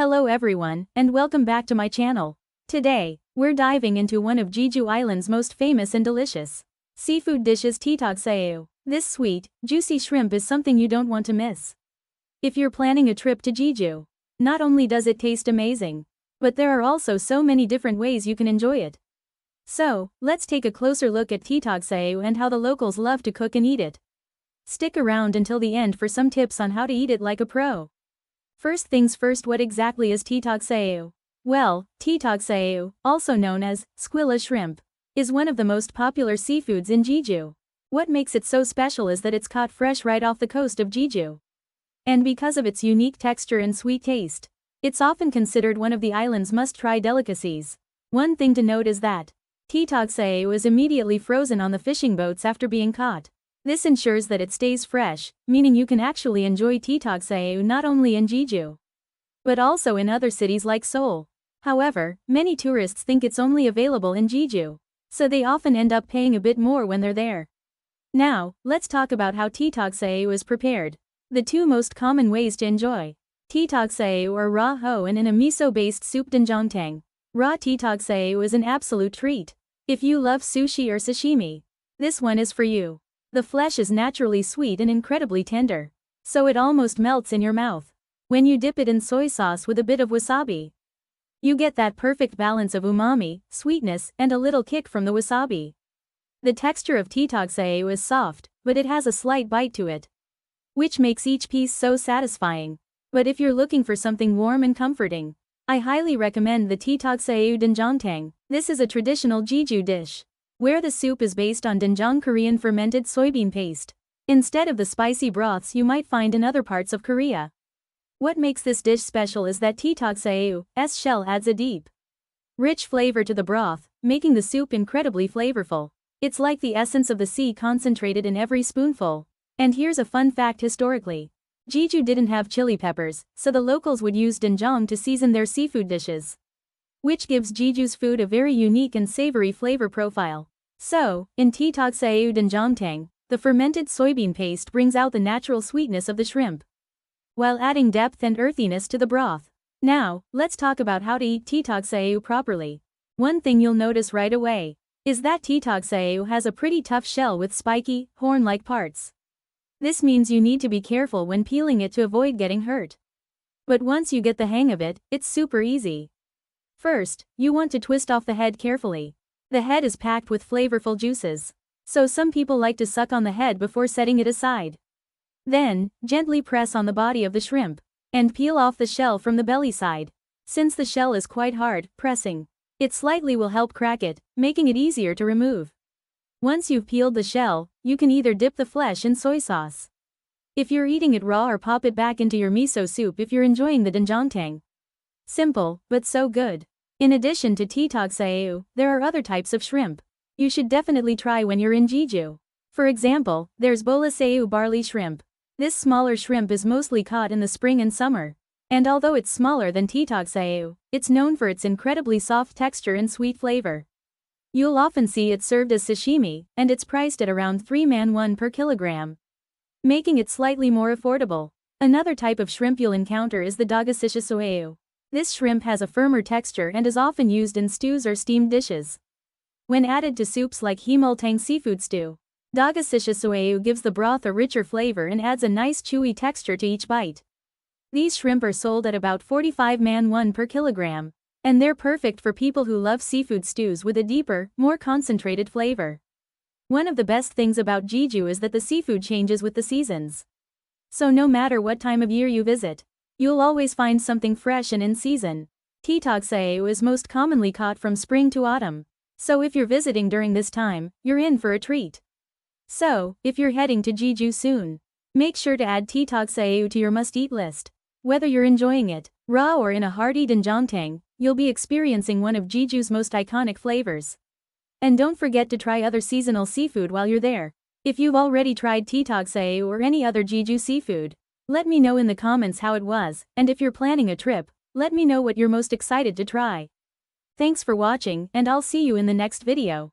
Hello everyone, and welcome back to my channel. Today, we're diving into one of Jeju Island's most famous and delicious seafood dishes, Tteokbokki. This sweet, juicy shrimp is something you don't want to miss. If you're planning a trip to Jeju, not only does it taste amazing, but there are also so many different ways you can enjoy it. So, let's take a closer look at Tteokbokki and how the locals love to cook and eat it. Stick around until the end for some tips on how to eat it like a pro. First things first, what exactly is Tteokbokki? Well, Tteokbokki, also known as squilla shrimp, is one of the most popular seafoods in Jeju. What makes it so special is that it's caught fresh right off the coast of Jeju. And because of its unique texture and sweet taste, it's often considered one of the island's must-try delicacies. One thing to note is that Tteokbokki is immediately frozen on the fishing boats after being caught. This ensures that it stays fresh, meaning you can actually enjoy Tteokbokki not only in Jeju, but also in other cities like Seoul. However, many tourists think it's only available in Jeju, so they often end up paying a bit more when they're there. Now, let's talk about how Tteokbokki is prepared. The two most common ways to enjoy Tteokbokki are raw ho and in a miso-based soup doenjangtang. Raw Tteokbokki is an absolute treat. If you love sushi or sashimi, this one is for you. The flesh is naturally sweet and incredibly tender, so it almost melts in your mouth. When you dip it in soy sauce with a bit of wasabi, you get that perfect balance of umami, sweetness, and a little kick from the wasabi. The texture of Tteokbokki is soft, but it has a slight bite to it, which makes each piece so satisfying. But if you're looking for something warm and comforting, I highly recommend the Tteokbokki doenjangtang. This is a traditional Jeju dish, where the soup is based on doenjang, Korean fermented soybean paste, instead of the spicy broths you might find in other parts of Korea. What makes this dish special is that Tteokbokki's shell adds a deep, rich flavor to the broth, making the soup incredibly flavorful. It's like the essence of the sea concentrated in every spoonful. And here's a fun fact: historically, Jeju didn't have chili peppers, so the locals would use doenjang to season their seafood dishes, which gives Jeju's food a very unique and savory flavor profile. So, in Tteokbokki doenjangtang, the fermented soybean paste brings out the natural sweetness of the shrimp, while adding depth and earthiness to the broth. Now, let's talk about how to eat Tteokbokki properly. One thing you'll notice right away is that Tteokbokki has a pretty tough shell with spiky, horn-like parts. This means you need to be careful when peeling it to avoid getting hurt. But once you get the hang of it, it's super easy. First, you want to twist off the head carefully. The head is packed with flavorful juices, so some people like to suck on the head before setting it aside. Then, gently press on the body of the shrimp, and peel off the shell from the belly side. Since the shell is quite hard, pressing it slightly will help crack it, making it easier to remove. Once you've peeled the shell, you can either dip the flesh in soy sauce if you're eating it raw, or pop it back into your miso soup if you're enjoying the doenjangtang. Simple, but so good. In addition to Tteokbokki, there are other types of shrimp you should definitely try when you're in Jeju. For example, there's bolaseu barley shrimp. This smaller shrimp is mostly caught in the spring and summer, and although it's smaller than Tteokbokki, it's known for its incredibly soft texture and sweet flavor. You'll often see it served as sashimi, and it's priced at around 3 per kilogram, making it slightly more affordable. Another type of shrimp you'll encounter is the dagashishisoeu. This shrimp has a firmer texture and is often used in stews or steamed dishes. When added to soups like himultang seafood stew, dagashishisoeu gives the broth a richer flavor and adds a nice chewy texture to each bite. These shrimp are sold at about 45 per kilogram, and they're perfect for people who love seafood stews with a deeper, more concentrated flavor. One of the best things about Jeju is that the seafood changes with the seasons. So no matter what time of year you visit, you'll always find something fresh and in season. Tteokbokki is most commonly caught from spring to autumn, so if you're visiting during this time, you're in for a treat. So, if you're heading to Jeju soon, make sure to add Tteokbokki to your must-eat list. Whether you're enjoying it raw or in a hearty doenjangtang, you'll be experiencing one of Jeju's most iconic flavors. And don't forget to try other seasonal seafood while you're there. If you've already tried Tteokbokki or any other Jeju seafood, let me know in the comments how it was, and if you're planning a trip, let me know what you're most excited to try. Thanks for watching, and I'll see you in the next video.